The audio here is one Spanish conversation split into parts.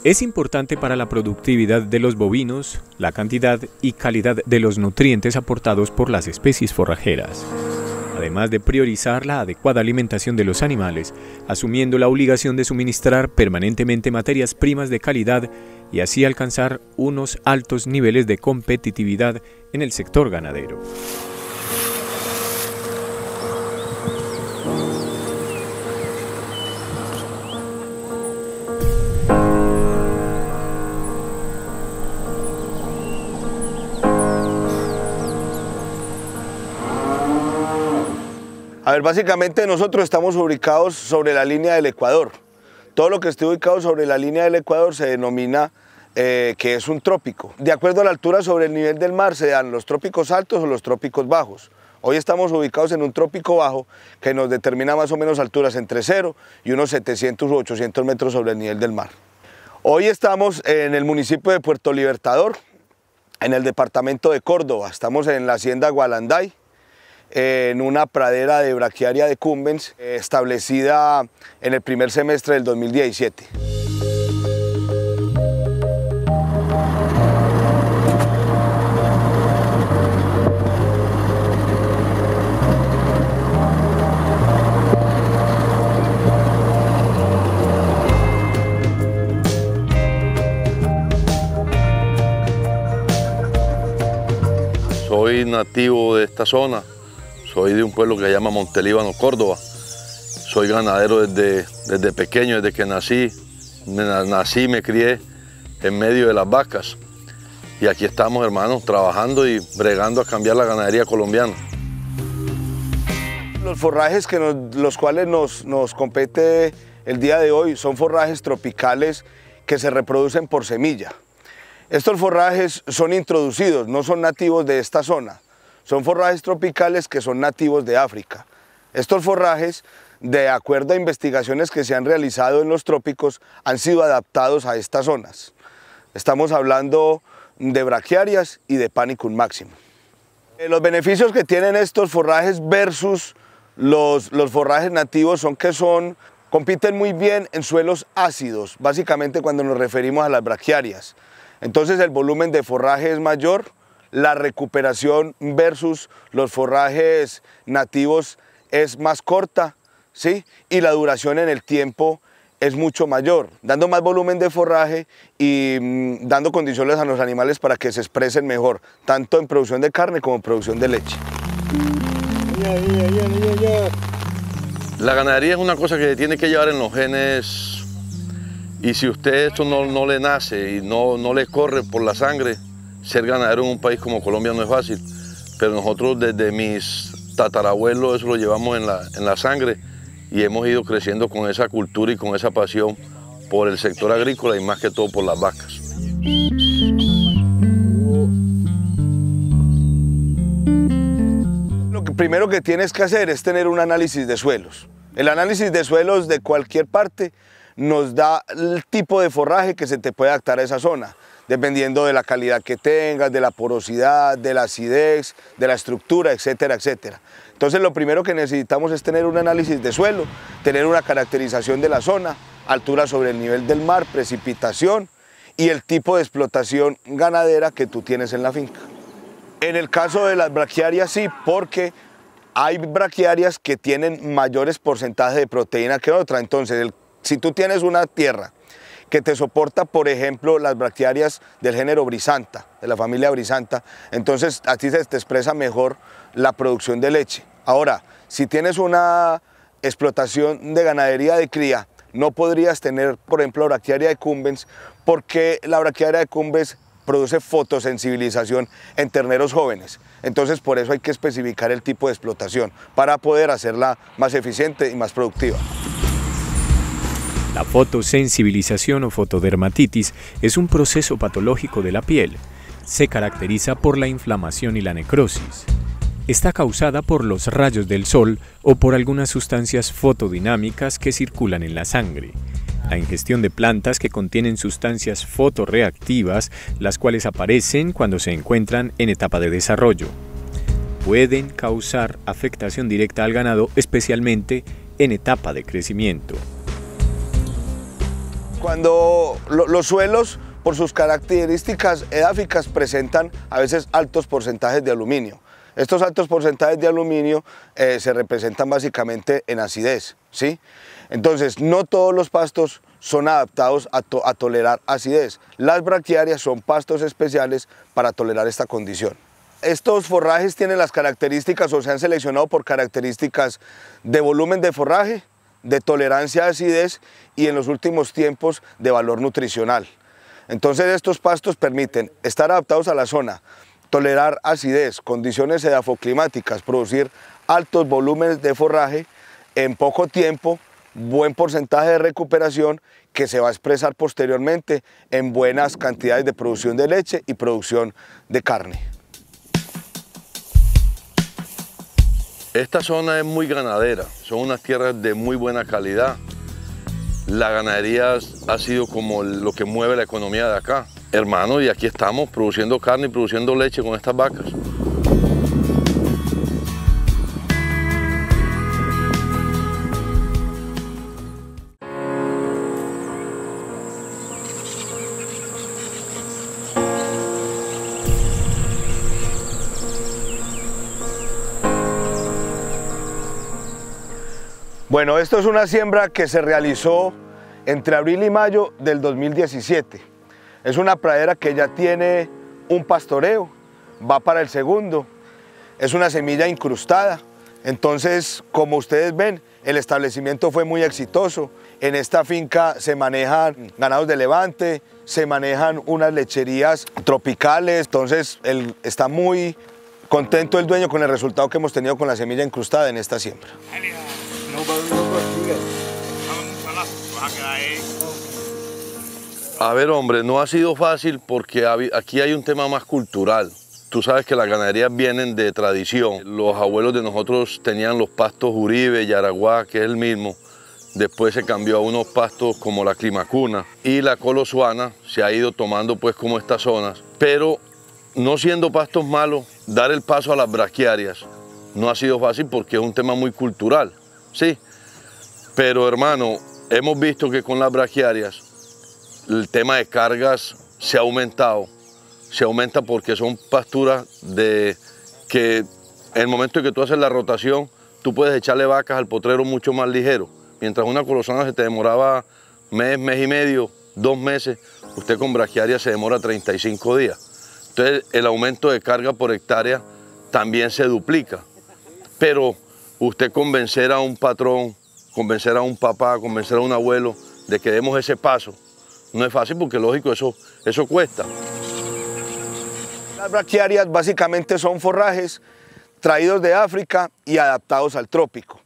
Es importante para la productividad de los bovinos la cantidad y calidad de los nutrientes aportados por las especies forrajeras, además de priorizar la adecuada alimentación de los animales, asumiendo la obligación de suministrar permanentemente materias primas de calidad y así alcanzar unos altos niveles de competitividad en el sector ganadero. A ver, básicamente nosotros estamos ubicados sobre la línea del Ecuador. Todo lo que esté ubicado sobre la línea del Ecuador se denomina que es un trópico. De acuerdo a la altura sobre el nivel del mar se dan los trópicos altos o los trópicos bajos. Hoy estamos ubicados en un trópico bajo que nos determina más o menos alturas entre 0 y unos 700 u 800 metros sobre el nivel del mar. Hoy estamos en el municipio de Puerto Libertador, en el departamento de Córdoba. Estamos en la hacienda Gualanday, en una pradera de braquiaria decumbens establecida en el primer semestre del 2017. Soy nativo de esta zona. Soy de un pueblo que se llama Montelíbano, Córdoba. Soy ganadero desde pequeño, desde que nací. Me crié en medio de las vacas. Y aquí estamos, hermanos, trabajando y bregando a cambiar la ganadería colombiana. Los forrajes los cuales nos compete el día de hoy son forrajes tropicales que se reproducen por semilla. Estos forrajes son introducidos, no son nativos de esta zona. Son forrajes tropicales que son nativos de África. Estos forrajes, de acuerdo a investigaciones que se han realizado en los trópicos, han sido adaptados a estas zonas. Estamos hablando de braquiarias y de Panicum maximum. Los beneficios que tienen estos forrajes versus los forrajes nativos son que compiten muy bien en suelos ácidos, básicamente cuando nos referimos a las braquiarias. Entonces el volumen de forraje es mayor, la recuperación versus los forrajes nativos es más corta, ¿sí? Y la duración en el tiempo es mucho mayor, dando más volumen de forraje y dando condiciones a los animales para que se expresen mejor, tanto en producción de carne como en producción de leche. La ganadería es una cosa que tiene que llevar en los genes, y si usted esto no le nace y no le corre por la sangre, ser ganadero en un país como Colombia no es fácil, pero nosotros desde mis tatarabuelos eso lo llevamos en la sangre y hemos ido creciendo con esa cultura y con esa pasión por el sector agrícola y más que todo por las vacas. Lo primero que tienes que hacer es tener un análisis de suelos. El análisis de suelos de cualquier parte nos da el tipo de forraje que se te puede adaptar a esa zona, dependiendo de la calidad que tengas, de la porosidad, de la acidez, de la estructura, etcétera, etcétera. Entonces lo primero que necesitamos es tener un análisis de suelo, tener una caracterización de la zona, altura sobre el nivel del mar, precipitación y el tipo de explotación ganadera que tú tienes en la finca. En el caso de las braquiarias sí, porque hay braquiarias que tienen mayores porcentajes de proteína que otra. Entonces, si tú tienes una tierra que te soporta, por ejemplo, las braquiarias del género Brisanta, de la familia Brisanta, entonces a ti se te expresa mejor la producción de leche. Ahora, si tienes una explotación de ganadería de cría, no podrías tener, por ejemplo, braquiaria decumbens, porque la braquiaria decumbens produce fotosensibilización en terneros jóvenes. Entonces, por eso hay que especificar el tipo de explotación, para poder hacerla más eficiente y más productiva. La fotosensibilización o fotodermatitis es un proceso patológico de la piel. Se caracteriza por la inflamación y la necrosis. Está causada por los rayos del sol o por algunas sustancias fotodinámicas que circulan en la sangre. La ingestión de plantas que contienen sustancias fotorreactivas, las cuales aparecen cuando se encuentran en etapa de desarrollo. Pueden causar afectación directa al ganado, especialmente en etapa de crecimiento. Cuando los suelos, por sus características edáficas, presentan a veces altos porcentajes de aluminio. Estos altos porcentajes de aluminio se representan básicamente en acidez, ¿sí? Entonces, no todos los pastos son adaptados a tolerar acidez. Las braquiarias son pastos especiales para tolerar esta condición. Estos forrajes tienen las características o se han seleccionado por características de volumen de forraje, de tolerancia a acidez y en los últimos tiempos de valor nutricional. Entonces estos pastos permiten estar adaptados a la zona, tolerar acidez, condiciones edafoclimáticas, producir altos volúmenes de forraje en poco tiempo, buen porcentaje de recuperación que se va a expresar posteriormente en buenas cantidades de producción de leche y producción de carne. Esta zona es muy ganadera, son unas tierras de muy buena calidad. La ganadería ha sido como lo que mueve la economía de acá. Hermano, y aquí estamos produciendo carne y produciendo leche con estas vacas. Bueno, esto es una siembra que se realizó entre abril y mayo del 2017. Es una pradera que ya tiene un pastoreo, va para el segundo. Es una semilla incrustada. Entonces, como ustedes ven, el establecimiento fue muy exitoso. En esta finca se manejan ganados de levante, se manejan unas lecherías tropicales. Entonces, está muy contento el dueño con el resultado que hemos tenido con la semilla incrustada en esta siembra. A ver, hombre, no ha sido fácil porque aquí hay un tema más cultural. Tú sabes que las ganaderías vienen de tradición. Los abuelos de nosotros tenían los pastos Uribe, Yaraguá, que es el mismo. Después se cambió a unos pastos como la Climacuna. Y la Colosuana se ha ido tomando pues como estas zonas. Pero no siendo pastos malos, dar el paso a las braquiarias no ha sido fácil porque es un tema muy cultural. Sí, pero hermano, hemos visto que con las braquiarias el tema de cargas se ha aumentado. Se aumenta porque son pasturas que en el momento en que tú haces la rotación, tú puedes echarle vacas al potrero mucho más ligero. Mientras una colosana se te demoraba mes y medio, 2 meses, usted con braquiaria se demora 35 días. Entonces el aumento de carga por hectárea también se duplica. Pero usted convencer a un patrón, convencer a un papá, convencer a un abuelo de que demos ese paso, no es fácil porque lógico eso cuesta. Las braquiarias básicamente son forrajes traídos de África y adaptados al trópico.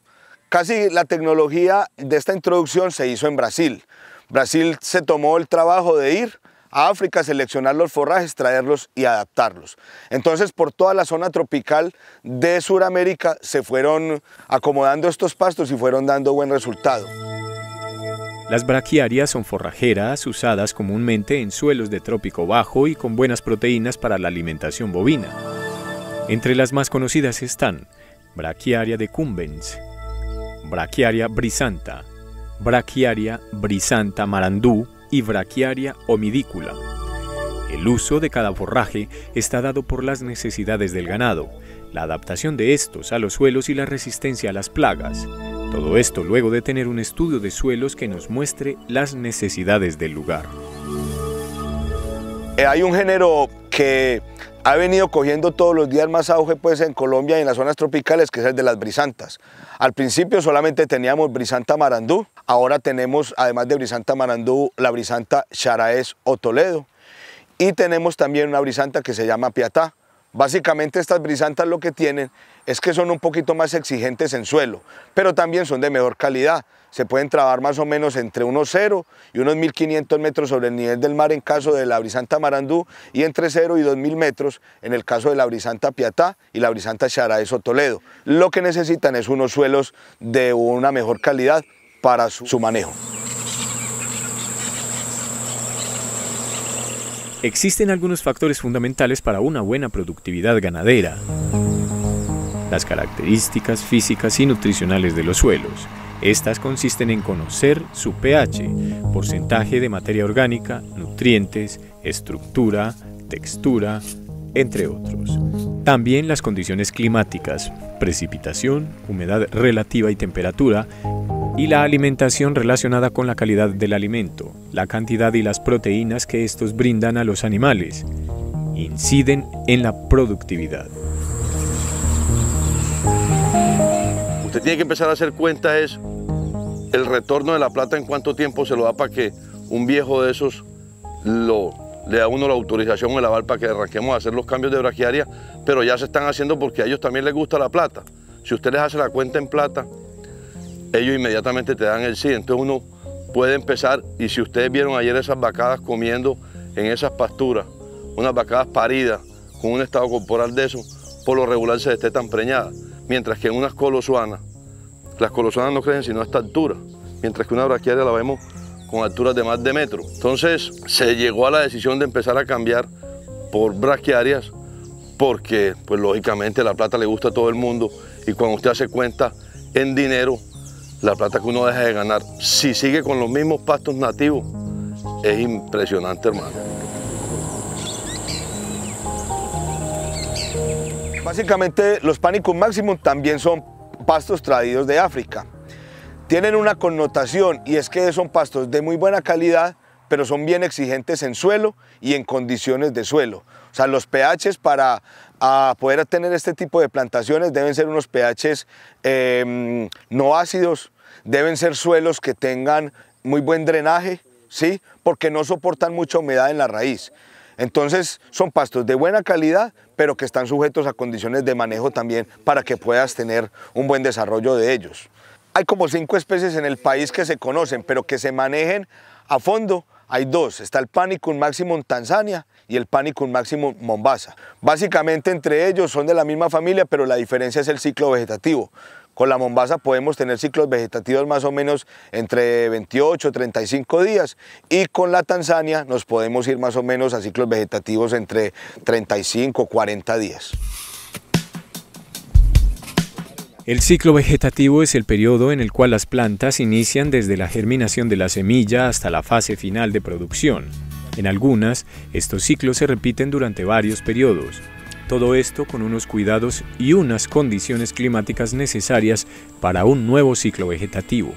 Casi la tecnología de esta introducción se hizo en Brasil. Brasil se tomó el trabajo de ir a África, seleccionar los forrajes, traerlos y adaptarlos. Entonces, por toda la zona tropical de Sudamérica se fueron acomodando estos pastos y fueron dando buen resultado. Las braquiarias son forrajeras usadas comúnmente en suelos de trópico bajo y con buenas proteínas para la alimentación bovina. Entre las más conocidas están Braquiaria decumbens, Braquiaria brisanta, Braquiaria brisanta marandú y Braquiaria homidicula. El uso de cada forraje está dado por las necesidades del ganado, la adaptación de estos a los suelos y la resistencia a las plagas. Todo esto luego de tener un estudio de suelos que nos muestre las necesidades del lugar. Hay un género que ha venido cogiendo todos los días más auge pues, en Colombia y en las zonas tropicales, que es el de las brisantas. Al principio solamente teníamos brisanta marandú, ahora tenemos, además de brisanta marandú, la brisanta Xaraes o Toledo, y tenemos también una brisanta que se llama Piatá. Básicamente estas brisantas lo que tienen es que son un poquito más exigentes en suelo, pero también son de mejor calidad. Se pueden trabajar más o menos entre unos 0 y unos 1500 metros sobre el nivel del mar en caso de la brisanta marandú y entre 0 y 2000 metros en el caso de la brisanta Piatá y la brisanta Xaraes o Toledo. Lo que necesitan es unos suelos de una mejor calidad para su manejo. Existen algunos factores fundamentales para una buena productividad ganadera. Las características físicas y nutricionales de los suelos, Estas consisten en conocer su pH, porcentaje de materia orgánica, nutrientes, estructura, textura, entre otros. También las condiciones climáticas, precipitación, humedad relativa y temperatura, y la alimentación relacionada con la calidad del alimento, la cantidad y las proteínas que estos brindan a los animales, inciden en la productividad. Usted tiene que empezar a hacer cuenta es el retorno de la plata, en cuánto tiempo se lo da para que un viejo de esos le da a uno la autorización o el aval para que arranquemos a hacer los cambios de braquiaria, pero ya se están haciendo porque a ellos también les gusta la plata. Si usted les hace la cuenta en plata, ellos inmediatamente te dan el sí. Entonces uno puede empezar, y si ustedes vieron ayer esas vacadas comiendo en esas pasturas, unas vacadas paridas con un estado corporal de eso, por lo regular se destetan preñadas, mientras que en unas colosuanas, las colosuanas no crecen sino a esta altura, mientras que una braquiaria la vemos con alturas de más de metro. Entonces se llegó a la decisión de empezar a cambiar por braquiarias porque, pues lógicamente, la plata le gusta a todo el mundo, y cuando usted hace cuenta en dinero, la plata que uno deja de ganar, si sigue con los mismos pastos nativos, es impresionante, hermano. Básicamente los Panicum maximum también son pastos traídos de África. Tienen una connotación, y es que son pastos de muy buena calidad, pero son bien exigentes en suelo y en condiciones de suelo. O sea, los pHs para poder tener este tipo de plantaciones deben ser unos pHs no ácidos, deben ser suelos que tengan muy buen drenaje, ¿sí? Porque no soportan mucha humedad en la raíz. Entonces son pastos de buena calidad, pero que están sujetos a condiciones de manejo también para que puedas tener un buen desarrollo de ellos. Hay como 5 especies en el país que se conocen, pero que se manejen a fondo. Hay 2, está el Panicum maximum Tanzania y el Panicum maximum Mombasa. Básicamente entre ellos son de la misma familia, pero la diferencia es el ciclo vegetativo. Con la Mombasa podemos tener ciclos vegetativos más o menos entre 28 y 35 días, y con la Tanzania nos podemos ir más o menos a ciclos vegetativos entre 35 y 40 días. El ciclo vegetativo es el periodo en el cual las plantas inician desde la germinación de la semilla hasta la fase final de producción. En algunas, estos ciclos se repiten durante varios periodos. Todo esto con unos cuidados y unas condiciones climáticas necesarias para un nuevo ciclo vegetativo.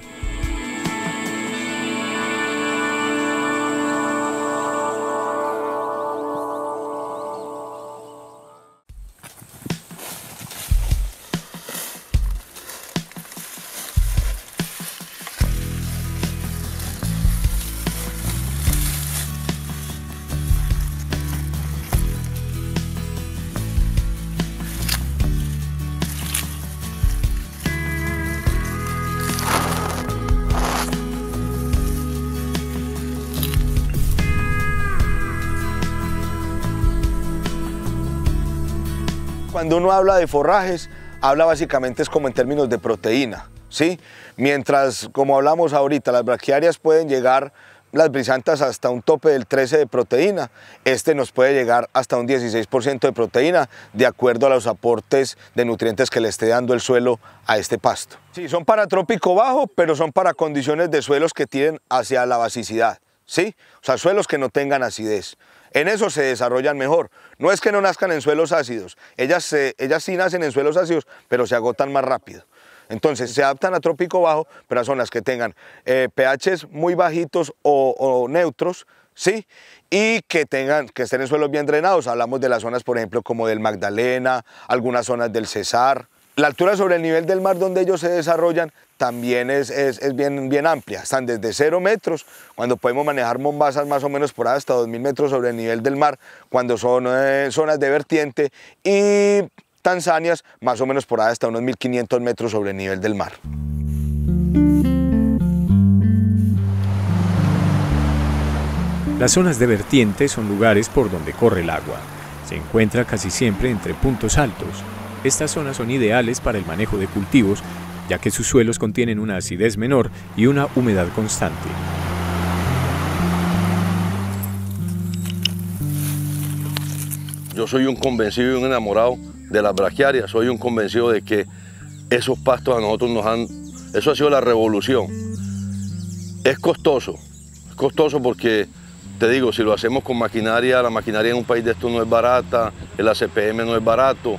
Cuando uno habla de forrajes, habla básicamente es como en términos de proteína, ¿sí? Mientras, como hablamos ahorita, las braquiarias pueden llegar, las brisantas, hasta un tope del 13 de proteína, este nos puede llegar hasta un 16% de proteína, de acuerdo a los aportes de nutrientes que le esté dando el suelo a este pasto. Sí, son para trópico bajo, pero son para condiciones de suelos que tienden hacia la basicidad, ¿sí? O sea, suelos que no tengan acidez. En eso se desarrollan mejor. No es que no nazcan en suelos ácidos, ellas sí nacen en suelos ácidos, pero se agotan más rápido. Entonces se adaptan a trópico bajo, pero a zonas que tengan pHs muy bajitos o neutros, ¿sí? Y que estén en suelos bien drenados. Hablamos de las zonas, por ejemplo, como del Magdalena, algunas zonas del Cesar. La altura sobre el nivel del mar donde ellos se desarrollan también es bien amplia. Están desde 0 metros, cuando podemos manejar Mombasas más o menos por hasta 2000 metros sobre el nivel del mar, cuando son zonas de vertiente, y Tanzanias más o menos por hasta unos 1500 metros sobre el nivel del mar. Las zonas de vertiente son lugares por donde corre el agua. Se encuentra casi siempre entre puntos altos. Estas zonas son ideales para el manejo de cultivos, ya que sus suelos contienen una acidez menor y una humedad constante. Yo soy un convencido y un enamorado de las braquiarias. Soy un convencido de que esos pastos a nosotros nos han Eso ha sido la revolución. Es costoso porque, te digo, si lo hacemos con maquinaria, la maquinaria en un país de esto no es barata, el ACPM no es barato,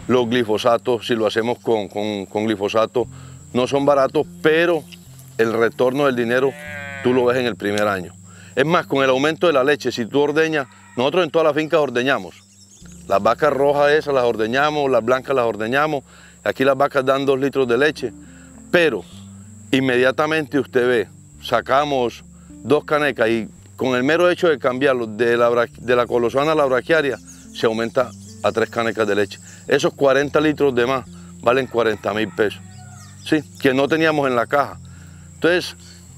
los glifosatos, si lo hacemos con glifosato, no son baratos, pero el retorno del dinero tú lo ves en el primer año. Es más, con el aumento de la leche, si tú ordeñas, nosotros en todas las fincas ordeñamos. Las vacas rojas esas las ordeñamos, las blancas las ordeñamos, aquí las vacas dan 2 litros de leche, pero inmediatamente usted ve, sacamos 2 canecas y con el mero hecho de cambiarlo de la colosana a la braquiaria, se aumenta a 3 canecas de leche. Esos 40 litros de más valen 40.000 pesos, ¿sí? Que no teníamos en la caja. Entonces,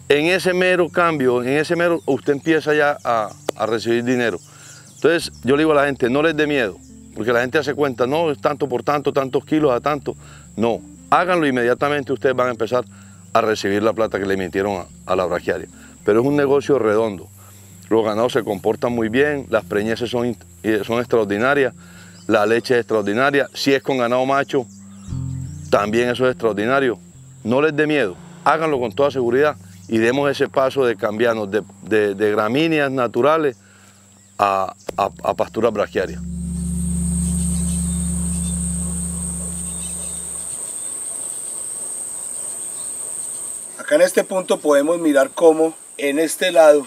en ese mero cambio, usted empieza ya a recibir dinero. Entonces, yo le digo a la gente, no les dé miedo, porque la gente hace cuenta, no, es tanto por tanto, tantos kilos a tanto. No, háganlo inmediatamente, ustedes van a empezar a recibir la plata que le emitieron a la braquiaria. Pero es un negocio redondo. Los ganados se comportan muy bien, las preñeces son extraordinarias, la leche es extraordinaria. Si es con ganado macho, también eso es extraordinario. No les dé miedo, háganlo con toda seguridad y demos ese paso de cambiarnos de gramíneas naturales a pasturas braquiarias. Acá en este punto podemos mirar cómo en este lado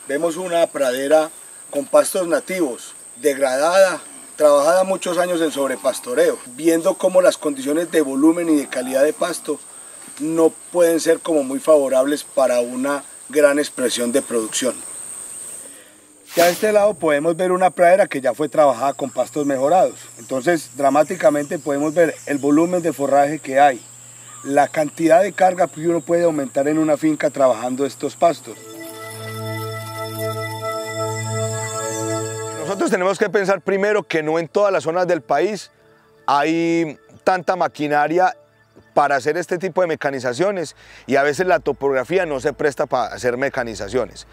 vemos una pradera con pastos nativos, degradada, trabajada muchos años en sobrepastoreo, viendo cómo las condiciones de volumen y de calidad de pasto no pueden ser como muy favorables para una gran expresión de producción. Ya a este lado podemos ver una pradera que ya fue trabajada con pastos mejorados. Entonces, dramáticamente podemos ver el volumen de forraje que hay, la cantidad de carga que uno puede aumentar en una finca trabajando estos pastos. Nosotros tenemos que pensar primero que no en todas las zonas del país hay tanta maquinaria para hacer este tipo de mecanizaciones y a veces la topografía no se presta para hacer mecanizaciones.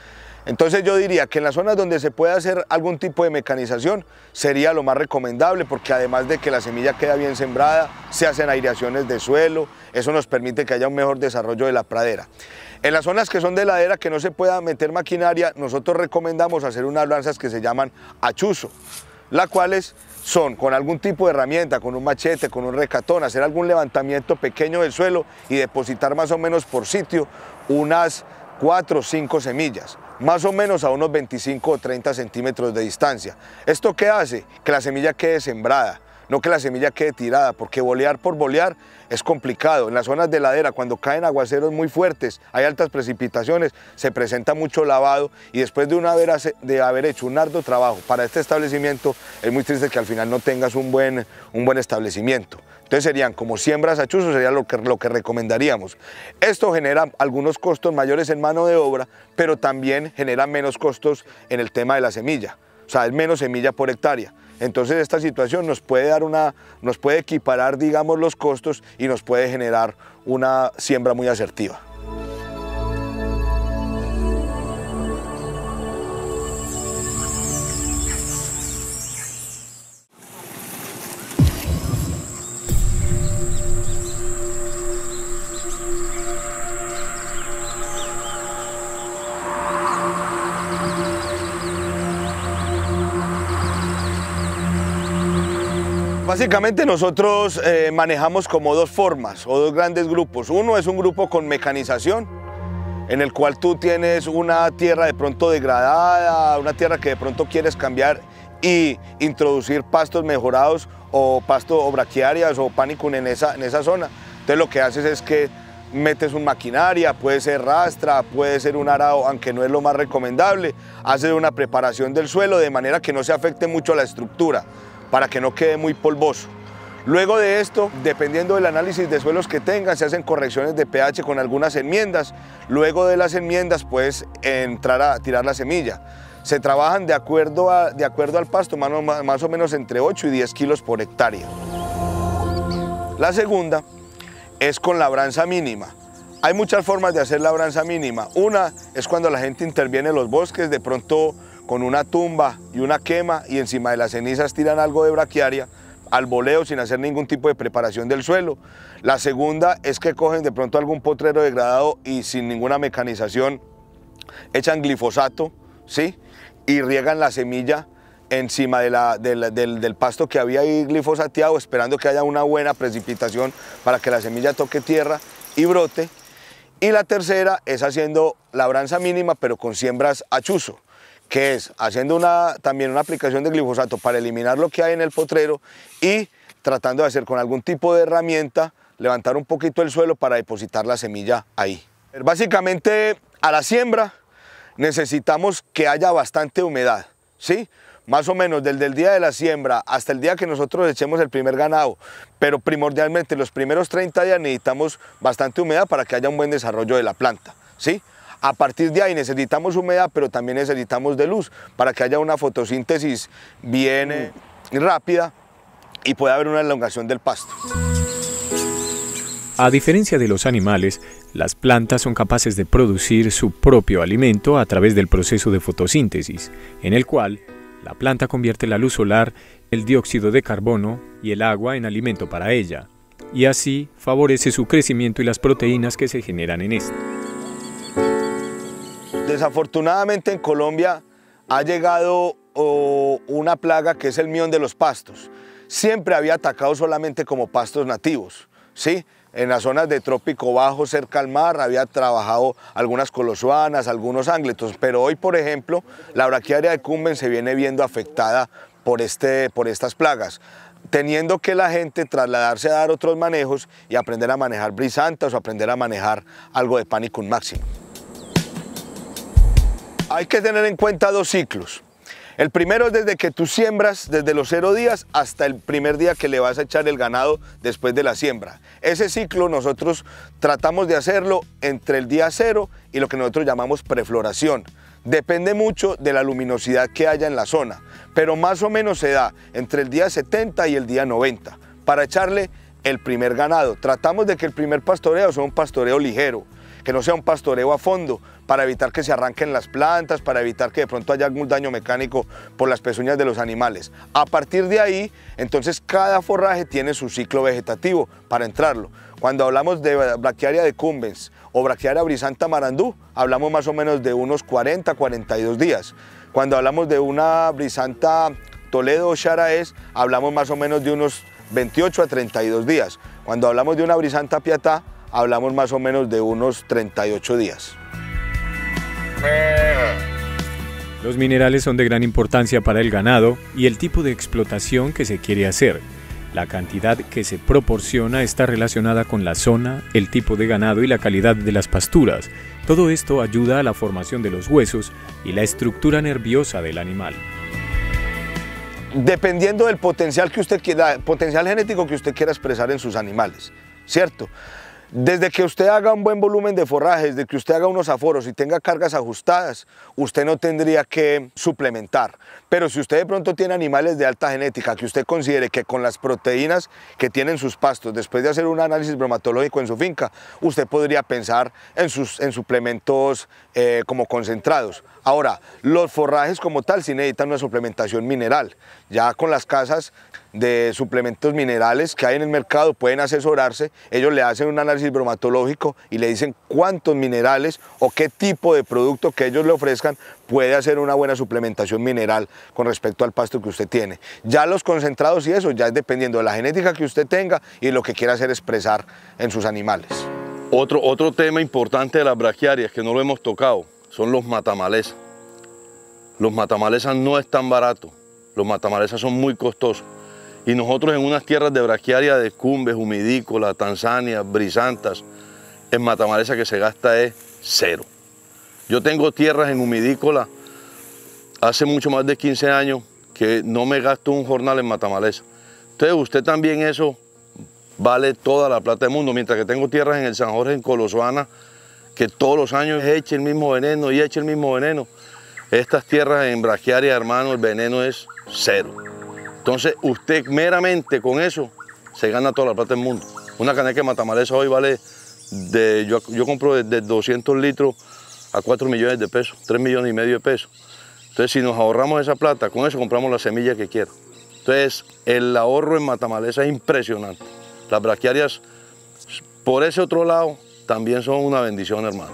Entonces yo diría que en las zonas donde se puede hacer algún tipo de mecanización sería lo más recomendable, porque además de que la semilla queda bien sembrada, se hacen aireaciones de suelo, eso nos permite que haya un mejor desarrollo de la pradera. En las zonas que son de ladera, que no se pueda meter maquinaria, nosotros recomendamos hacer unas lanzas que se llaman achuzo, las cuales son con algún tipo de herramienta, con un machete, con un recatón, hacer algún levantamiento pequeño del suelo y depositar más o menos por sitio unas 4 o 5 semillas, más o menos a unos 25 o 30 centímetros de distancia. ¿Esto qué hace? Que la semilla quede sembrada, no que la semilla quede tirada, porque bolear por bolear es complicado. En las zonas de ladera, cuando caen aguaceros muy fuertes, hay altas precipitaciones, se presenta mucho lavado y después de haber hecho un arduo trabajo para este establecimiento, es muy triste que al final no tengas un buen establecimiento. Entonces serían como siembras a chuzo, sería lo que recomendaríamos. Esto genera algunos costos mayores en mano de obra, pero también genera menos costos en el tema de la semilla. O sea, es menos semilla por hectárea. Entonces esta situación nos puede equiparar, digamos, los costos y nos puede generar una siembra muy asertiva. Básicamente nosotros manejamos como 2 formas o 2 grandes grupos. Uno es un grupo con mecanización, en el cual tú tienes una tierra de pronto degradada, una tierra que de pronto quieres cambiar y introducir pastos mejorados o pasto o braquiarias o panicum en esa zona. Entonces lo que haces es que metes una maquinaria, puede ser rastra, puede ser un arado, aunque no es lo más recomendable. Haces una preparación del suelo de manera que no se afecte mucho a la estructura, para que no quede muy polvoso. Luego de esto, dependiendo del análisis de suelos que tengan, se hacen correcciones de pH con algunas enmiendas. Luego de las enmiendas puedes entrar a tirar la semilla. Se trabajan de acuerdo al pasto, más o menos entre 8 y 10 kilos por hectárea. La segunda es con labranza mínima. Hay muchas formas de hacer labranza mínima. Una es cuando la gente interviene en los bosques, de pronto con una tumba y una quema y encima de las cenizas tiran algo de braquiaria. al voleo sin hacer ningún tipo de preparación del suelo. La segunda es que cogen de pronto algún potrero degradado y sin ninguna mecanización echan glifosato, ¿sí? Y riegan la semilla encima del pasto que había ahí glifosateado, esperando que haya una buena precipitación para que la semilla toque tierra y brote. Y la tercera es haciendo labranza mínima pero con siembras a chuzo, que es haciendo también una aplicación de glifosato para eliminar lo que hay en el potrero y tratando de hacer con algún tipo de herramienta, levantar un poquito el suelo para depositar la semilla ahí. Básicamente a la siembra necesitamos que haya bastante humedad, ¿sí? Más o menos desde el día de la siembra hasta el día que nosotros echemos el primer ganado, pero primordialmente los primeros 30 días necesitamos bastante humedad para que haya un buen desarrollo de la planta, ¿sí? A partir de ahí necesitamos humedad, pero también necesitamos de luz para que haya una fotosíntesis bien rápida y pueda haber una elongación del pasto. A diferencia de los animales, las plantas son capaces de producir su propio alimento a través del proceso de fotosíntesis, en el cual la planta convierte la luz solar, el dióxido de carbono y el agua en alimento para ella, y así favorece su crecimiento y las proteínas que se generan en esta. Desafortunadamente en Colombia ha llegado una plaga que es el mión de los pastos. Siempre había atacado solamente como pastos nativos, ¿sí? En las zonas de trópico bajo cerca al mar había trabajado algunas colosuanas, algunos ángletos, pero hoy, por ejemplo, la braquiaria decumbens se viene viendo afectada por estas plagas, teniendo que la gente trasladarse a dar otros manejos y aprender a manejar brisantas o aprender a manejar algo de Panicum máximo. Hay que tener en cuenta dos ciclos. El primero es desde que tú siembras, desde los 0 días hasta el primer día que le vas a echar el ganado después de la siembra. Ese ciclo nosotros tratamos de hacerlo entre el día 0 y lo que nosotros llamamos prefloración. Depende mucho de la luminosidad que haya en la zona, pero más o menos se da entre el día 70 y el día 90 para echarle el primer ganado. Tratamos de que el primer pastoreo sea un pastoreo ligero, que no sea un pastoreo a fondo, para evitar que se arranquen las plantas, para evitar que de pronto haya algún daño mecánico por las pezuñas de los animales. A partir de ahí, entonces cada forraje tiene su ciclo vegetativo para entrarlo. Cuando hablamos de braquiaria decumbens o braquiaria brisanta marandú, hablamos más o menos de unos 40 a 42 días. Cuando hablamos de una brisanta Toledo o Xaraes, hablamos más o menos de unos 28 a 32 días. Cuando hablamos de una brisanta piatá, hablamos más o menos de unos 38 días. Los minerales son de gran importancia para el ganado y el tipo de explotación que se quiere hacer. La cantidad que se proporciona está relacionada con la zona, el tipo de ganado y la calidad de las pasturas. Todo esto ayuda a la formación de los huesos y la estructura nerviosa del animal. Dependiendo del potencial que usted quiera, potencial genético que usted quiera expresar en sus animales, ¿cierto? Desde que usted haga un buen volumen de forraje, desde que usted haga unos aforos y tenga cargas ajustadas, usted no tendría que suplementar. Pero si usted de pronto tiene animales de alta genética, que usted considere que con las proteínas que tienen sus pastos, después de hacer un análisis bromatológico en su finca, usted podría pensar en suplementos como concentrados. Ahora, los forrajes como tal sí necesitan una suplementación mineral. Ya con las casas de suplementos minerales que hay en el mercado pueden asesorarse, ellos le hacen un análisis bromatológico y le dicen cuántos minerales o qué tipo de producto que ellos le ofrezcan puede hacer una buena suplementación mineral con respecto al pasto que usted tiene. Ya los concentrados y eso ya es dependiendo de la genética que usted tenga y de lo que quiera hacer expresar en sus animales. Otro tema importante de las braquiarias que no lo hemos tocado son los matamalezas. Los matamalezas no es tan barato, los matamalezas son muy costosos. Y nosotros en unas tierras de braquiaria decumbens, humidícola, Tanzania, brisantas, en matamaleza que se gasta es 0. Yo tengo tierras en humidícola hace mucho más de 15 años que no me gasto un jornal en matamaleza. Entonces usted también eso vale toda la plata del mundo, mientras que tengo tierras en el San Jorge, en Colosuana, que todos los años eche el mismo veneno y eche el mismo veneno. Estas tierras en braquiaria, hermano, el veneno es 0. Entonces usted meramente con eso se gana toda la plata del mundo. Una caneca de matamaleza hoy vale, yo compro de 200 litros a 4 millones de pesos, 3 millones y medio de pesos. Entonces si nos ahorramos esa plata, con eso compramos la semilla que quiera. Entonces, el ahorro en matamaleza es impresionante. Las braquiarias, por ese otro lado, también son una bendición, hermano.